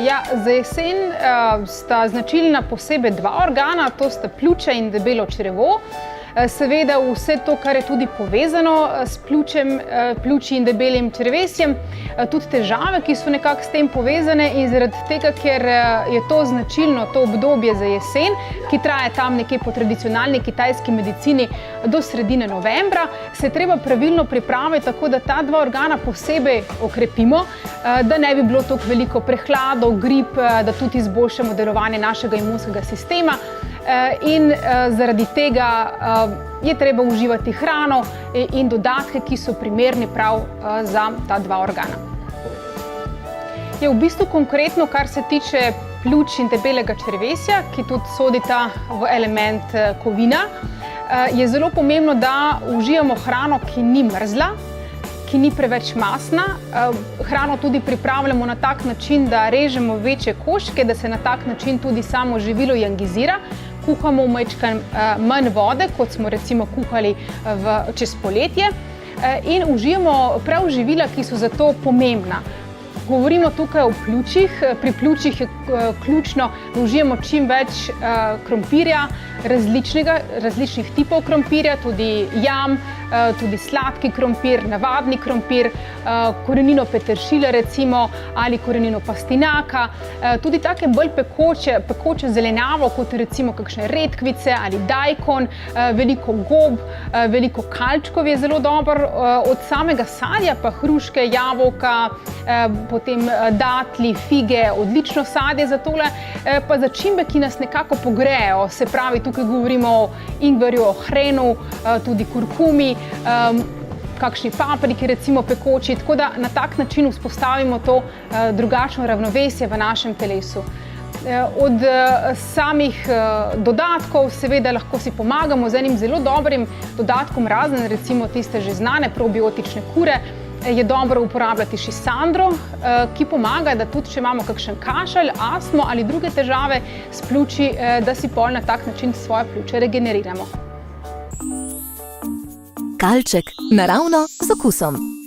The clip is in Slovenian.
Ja, za jesen sta značilna posebej dva organa, to sta pljuča in debelo črevo. Seveda vse to, kar je tudi povezano s pljuči in debelim črevesjem, tudi težave, ki so nekako s tem povezane, in zaradi tega, ker je to značilno, to obdobje za jesen, ki traja tam nekje po tradicionalni kitajski medicini do sredine novembra, se je treba pravilno pripraviti, tako da ta dva organa posebej okrepimo, da ne bi bilo toliko veliko prehladov, grip, da tudi izboljšamo delovanje našega imunskega sistema. In zaradi tega je treba uživati hrano in dodatke, ki so primerni prav za ta dva organa. Je v bistvu konkretno, kar se tiče pljuč in debelega črevesja, ki tudi sodita v element kovina, je zelo pomembno, da užijamo hrano, ki ni mrzla, ki ni preveč masna. Hrano tudi pripravljamo na tak način, da režemo večje koščke, da se na tak način tudi samo živilo jangizira. Kuhamo v majčkeno manj vode, kot smo recimo kuhali čez poletje, in užijamo prav živila, ki so za to pomembna. Govorimo tukaj o pljučih. Pri pljučih je ključno, da užijamo čim več krompirja, različnih tipov krompirja, tudi jam, tudi sladki krompir, navadni krompir, korenino peteršilja recimo ali korenino pastinaka, tudi take bolj pekoče zelenjavo, kot recimo kakšne redkvice ali dajkon, veliko gob, veliko kalčkov je zelo dobro, od samega sadja pa hruške, jabolka, potem datli, fige, odlično sadje za tole, pa začimbe, ki nas nekako pogrejejo, se pravi, tukaj govorimo o ingverju, o hrenu, tudi kurkumi, kakšni papriki recimo pekoči, tako da na tak način vzpostavimo to drugačno ravnovesje v našem telesu. Od samih dodatkov seveda lahko si pomagamo z enim zelo dobrim dodatkom, razen recimo tiste že znane probiotične kure, je dobro uporabljati šisandro, ki pomaga, da tudi če imamo kakšen kašelj, astmo ali druge težave s pljuči, da si pol na tak način svoje pljuče regeneriramo. Kalček, naravno z okusom.